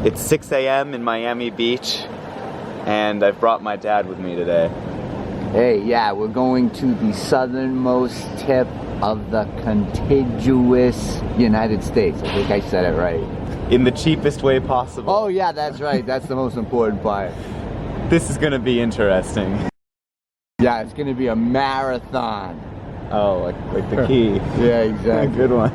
It's 6 a.m. in Miami Beach, and I've brought my dad with me today. Hey, yeah, we're going to the southernmost tip of the contiguous United States. I think I said it right. In the cheapest way possible. Oh yeah, that's right. That's the most important part. This is gonna be interesting. Yeah, it's gonna be a marathon. Oh, like the key. Yeah, exactly. Good one.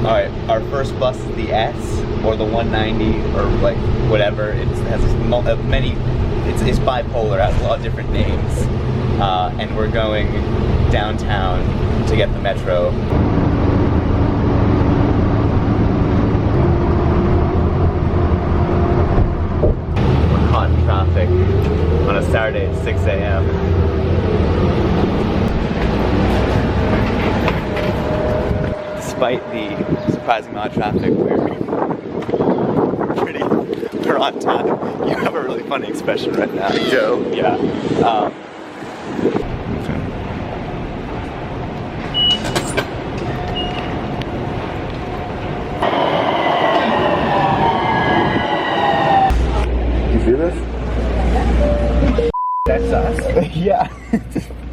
Alright, our first bus is the S, or the 190, or like whatever. It has many, it's bipolar, has a lot of different names. And we're going downtown to get the metro. We're caught in traffic on a Saturday at 6 a.m. Despite the surprising amount of traffic, we're on time. You have a really funny expression right now, Joe. Yeah. You see this? That's us. Yeah.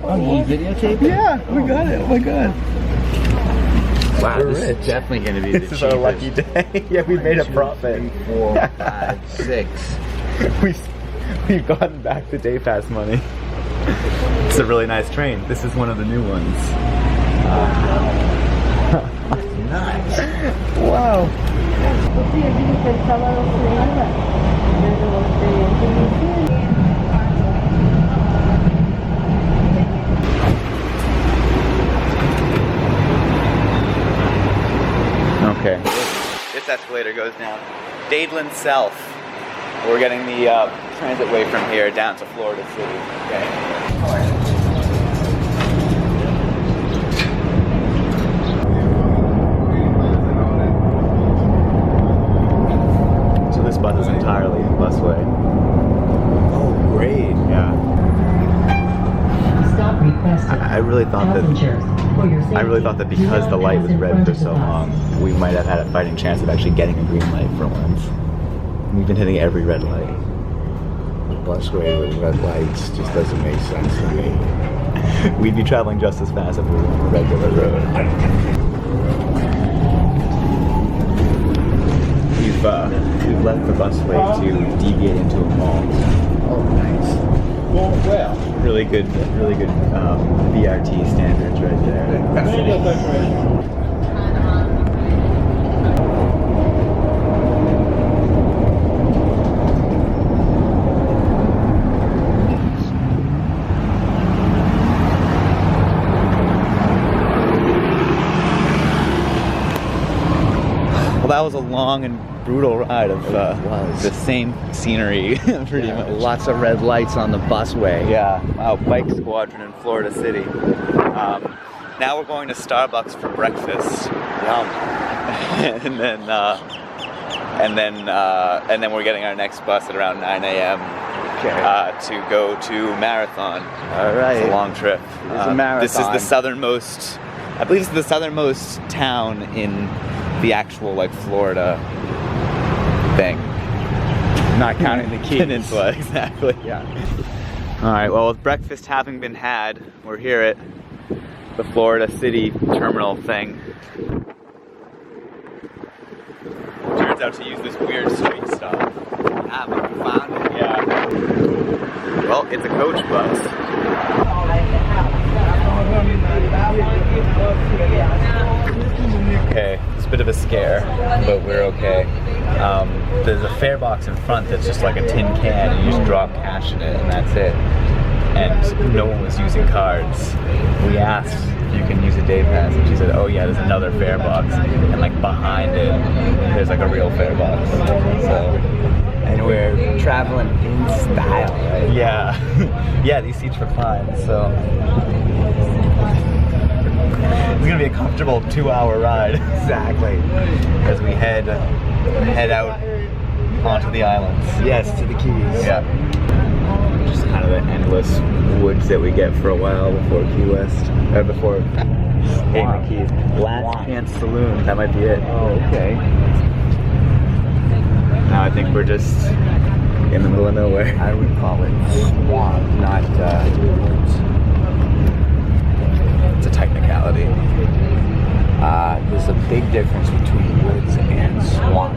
Oh, you videotape it? Yeah, we got it. Oh my god. Wow, We're this rich. is definitely going to be the This is cheapest. our lucky day. Yeah, we made a profit. 2, 3, 4, 5, 6. We've gotten back the day pass money. It's a really nice train. This is one of the new ones. Nice. Wow. Okay. This escalator goes down Dadeland South. We're getting the transit way from here down to Florida City. Okay. So this bus is entirely busway. Oh, great. Yeah. Stop requested. I really thought that because the light was red for so long, we might have had a fighting chance of actually getting a green light for once. We've been hitting every red light. The busway with red lights just doesn't make sense to me. We'd be traveling just as fast if we were on a regular road. We've left the busway to deviate into a mall. Oh, nice. Well, Really good BRT standards right there. Well, that was a long and brutal ride of the same scenery, pretty much. Lots of red lights on the busway. Yeah, bike squadron in Florida City. Now we're going to Starbucks for breakfast. Yum. and then we're getting our next bus at around 9 a.m. To go to Marathon. All right. It's a long trip. It's a marathon. This is the southernmost, I believe it's the southernmost town in the actual like Florida thing. Not counting the Keys. Peninsula, exactly. Yeah. Alright, well with breakfast having been had, we're here at the Florida City terminal thing. Turns out to use this weird street stop. Ah, but you found it. Yeah. Well, it's a coach bus. Okay, it's a bit of a scare, but we're okay. There's a fare box in front that's just like a tin can, and you just drop cash in it, and that's it. And no one was using cards. We asked if you can use a day pass, and she said, oh yeah, there's another fare box, and like behind it, there's like a real fare box. So, And we're traveling in style, right? yeah, yeah, these seats recline, so It's gonna be a comfortable 2-hour ride. Exactly. As we head out onto the islands. Yes, to the Keys. Yeah. Just kind of the endless woods that we get for a while before Key West. Or before hitting the Keys. Last Chance Saloon. That might be it. Oh, okay. Now I think we're just in the middle of nowhere. I would call it swamp, not woods. It's a technicality. There's a big difference between woods and swamp.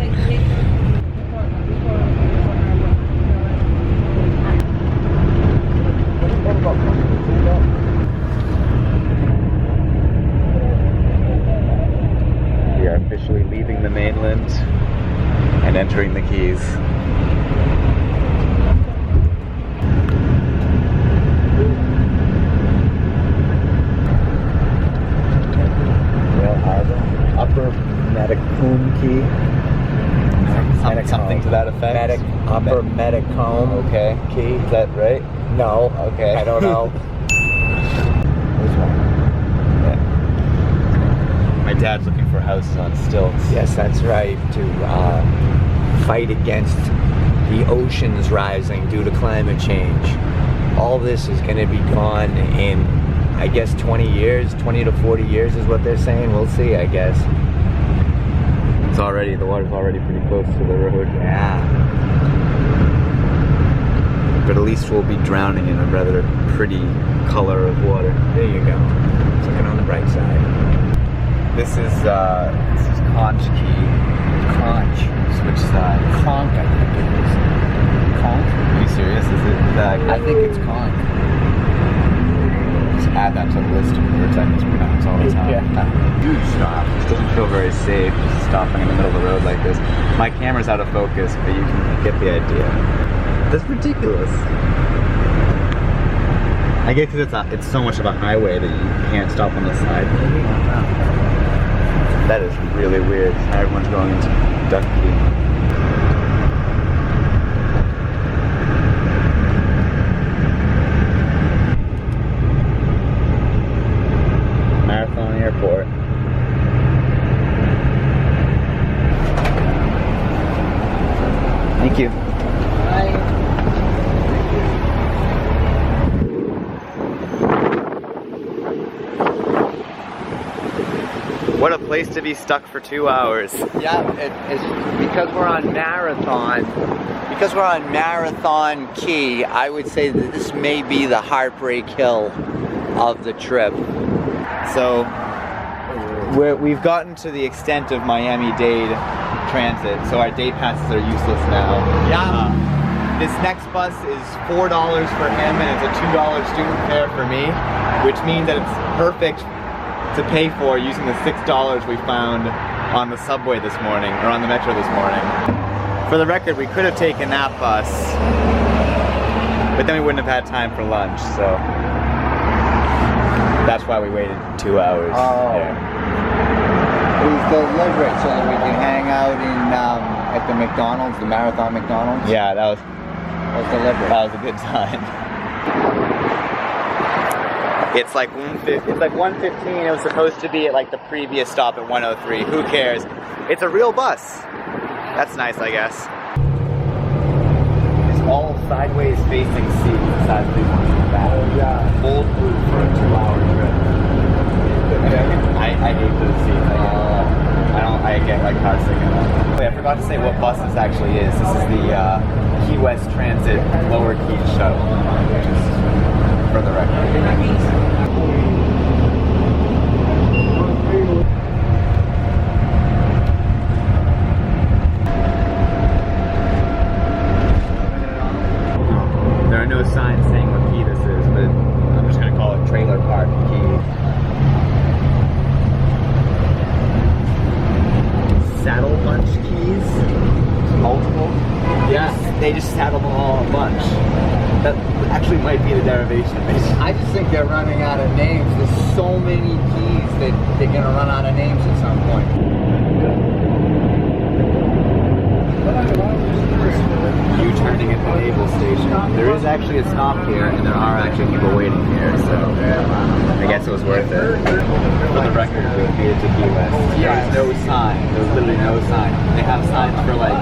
We are officially leaving the mainland and entering the Keys. Upper Metacomb Key. Something to that effect. Upper Metacomb. Okay. Key. Is that right? No. Okay. I don't know. Which one? Yeah. My dad's looking for houses on stilts. Yes, that's right. To fight against the oceans rising due to climate change. All this is going to be gone in, I guess, 20 years. 20 to 40 years is what they're saying. We'll see, I guess. The water's already pretty close to the road. Yeah. But at least we'll be drowning in a rather pretty color of water. There you go. Looking on the bright side. This is Conch Key. Conch. Which side? Conch, I think it is. Conch? Are you serious? Is it that? I think it's conch. Just add that to the list of words I mispronounce all the time. Yeah. Huge stop. It doesn't feel very safe just stopping in the middle of the road like this. My camera's out of focus, but you can get the idea. That's ridiculous. I guess because it's so much of a highway that you can't stop on the side. Maybe. That is really weird. Now everyone's going into Duck Key. Marathon Airport. Thank you. What a place to be stuck for 2 hours. Yeah, it's because we're on Marathon. Because we're on Marathon Key, I would say that this may be the heartbreak hill of the trip. So we've gotten to the extent of Miami-Dade transit, so our day passes are useless now. Yeah. This next bus is $4 for him and it's a $2 student fare for me, which means that it's perfect to pay for using the $6 we found on the subway this morning, or on the metro this morning. For the record, we could have taken that bus, but then we wouldn't have had time for lunch, so that's why we waited 2 hours. Oh. there. He's deliberate so that we can hang out in at the McDonald's, the Marathon McDonald's. Yeah, that was Deliberate. That was a good time. It's like 1:15. It was supposed to be at like the previous stop at 1:03. Who cares? It's a real bus. That's nice, I guess. It's all sideways facing seats besides the ones in the back. Oh, yeah. Bulletproof for a 2-hour trip. I hate those seats. I get like car sick of them. Wait, I forgot to say what bus this actually is. This is the Key West Transit Lower Keys Shuttle, just for the record. There are no signs saying what key this is, but I'm just going to call it Trailer Park Key. Saddle bunch keys? Multiple? Yeah. They just saddle them all a bunch. That actually might be the derivation. I just think they're running out of names. There's so many keys that they're gonna run out of names at some point. U-turning at the naval station. There is actually a stop here, and there are actually people waiting here, so I guess it was worth it. For the record, we made it to Key West. There's no sign. There's literally no sign. They have signs for like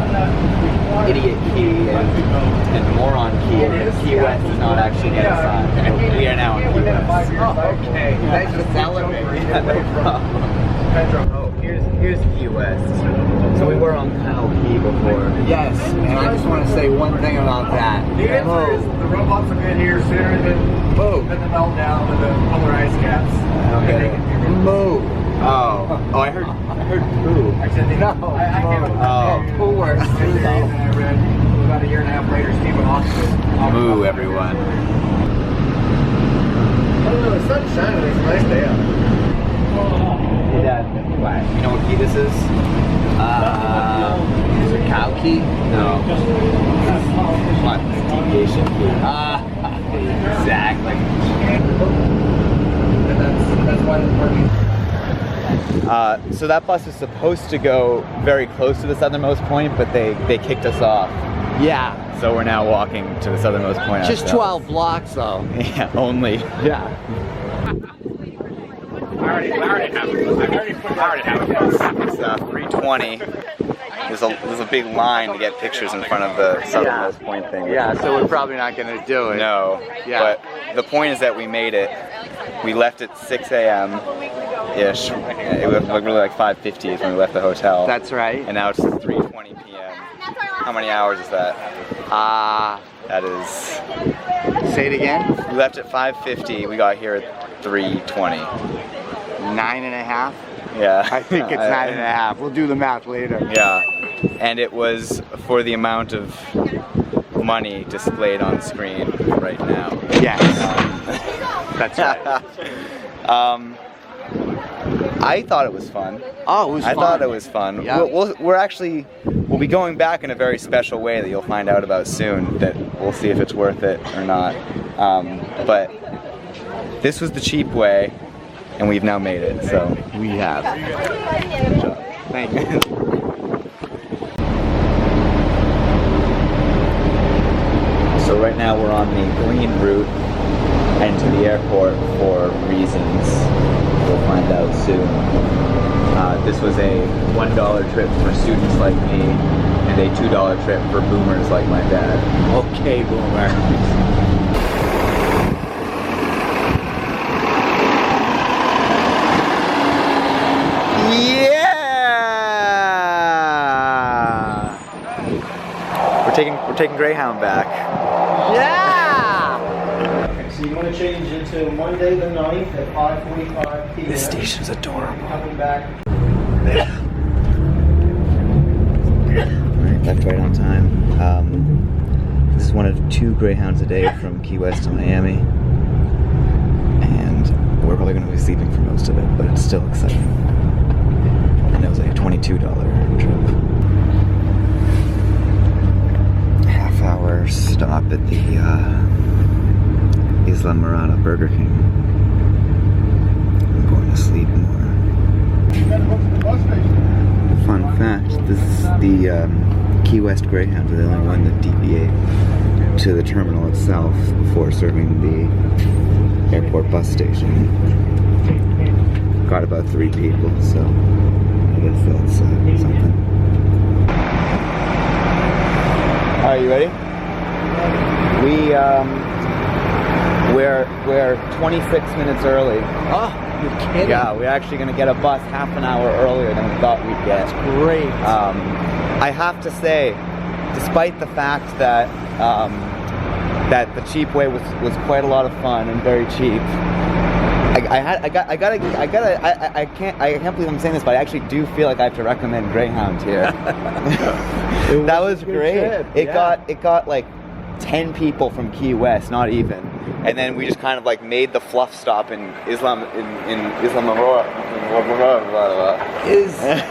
Idiot Key and Moron Key, and Key West does not actually get a sign. And we are now in Key West. Okay, thanks for celebrating. Yeah, no problem. Oh, here's Key West. So we were on Kyle Key before. Yes, and I just want to say one thing about that. The answer is the robots will get here sooner than Move. the meltdown with the polar ice caps. Move. Oh, I heard poo. Actually, No. I came up with Oh. Who works? today that I read about a year and a half later. Stephen Hawking. Moo, everyone. I don't know. The sun's shining. It's a nice day out. Hey, Dad. You know what key this is? Is it cow key? No. What? Deviation key. Exactly. And that's why the parking. So that bus is supposed to go very close to the southernmost point, but they kicked us off. Yeah. So we're now walking to the southernmost point. Just ourselves. 12 blocks though. Yeah, only. Yeah. I already have it. It's 3:20. There's a big line to get pictures in front of the southernmost point thing. Yeah, so we're probably not going to do it. No. Yeah. But the point is that we made it. We left at 6 a.m. ish. It was like really like 5:50 is when we left the hotel. That's right. And now it's 3:20 p.m. How many hours is that? That is. Say it again. We left at 5:50. We got here at 3:20. 9.5? Yeah. I think it's 9.5. We'll do the math later. Yeah. And it was for the amount of money displayed on screen right now. Yes. That's right. I thought it was fun. Oh, it was I fun. thought it was fun. Yeah. We'll be going back in a very special way that you'll find out about soon. That we'll see if it's worth it or not. But this was the cheap way, and we've now made it. So We have. good job. Thank you. So right now we're on the green route and to the airport for reasons we'll find out soon. This was a $1 trip for students like me and a $2 trip for boomers like my dad. Okay, Boomer. Yeah! We're taking Greyhound back. Yeah! So you want to change it to Monday the 9th at 5:45 p.m. This station's adorable. Coming back. Alright, left right on time. This is one of 2 Greyhounds a day from Key West to Miami. And we're probably going to be sleeping for most of it, but it's still exciting. And it was like a $22 trip. Half-hour stop at the Isla Mirada Burger King. I'm going to sleep more. Fun fact, this is the Key West Greyhound, the only one that deviate to the terminal itself before serving the airport bus station. Got about 3 people, so I guess that's something. Are you ready? We're 26 minutes early. Oh, you're kidding. Yeah, we're actually going to get a bus half an hour earlier than we thought we'd get. Great. I have to say, despite the fact that that the cheap way was quite a lot of fun and very cheap, I can't believe I'm saying this, but I actually do feel like I have to recommend Greyhound here. That was great. trip, It yeah. got like 10 people from Key West, not even. And then we just kind of like made the fluff stop in Isla Mirada.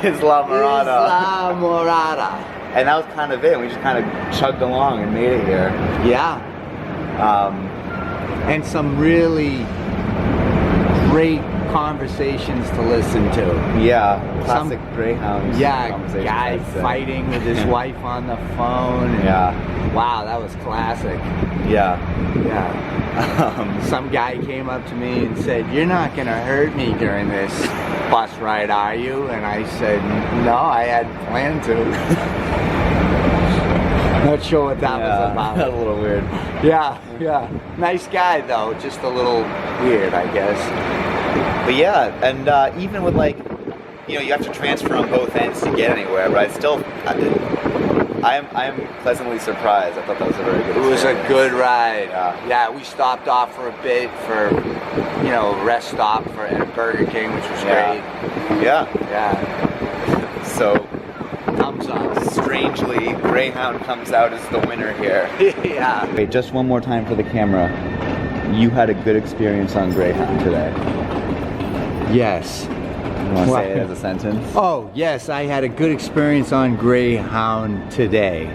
Isla Mirada. And that was kind of it. We just kind of chugged along and made it here. Yeah. And some really great conversations to listen to. Yeah, Some- classic Greyhound. Yeah, conversations, guy I'd say. fighting with his wife on the phone. And Yeah, wow, that was classic. yeah. Yeah. Some guy came up to me and said, "You're not gonna hurt me during this bus ride, are you?" And I said, "No, I had planned to." Not sure what that was about. That's a little weird. Yeah, yeah. Nice guy though, just a little weird, I guess. But yeah, and even with like, you know, you have to transfer on both ends to get anywhere. But I am pleasantly surprised. I thought that was a very good. It was a experience. good ride. Yeah. Yeah, we stopped off for a bit for, you know, rest stop for at a Burger King, which was great. Yeah. Yeah. So Thumbs up. strangely, Greyhound comes out as the winner here. Yeah. Wait, just one more time for the camera. You had a good experience on Greyhound today. Yes. You want to say it as a sentence? Oh, yes, I had a good experience on Greyhound today.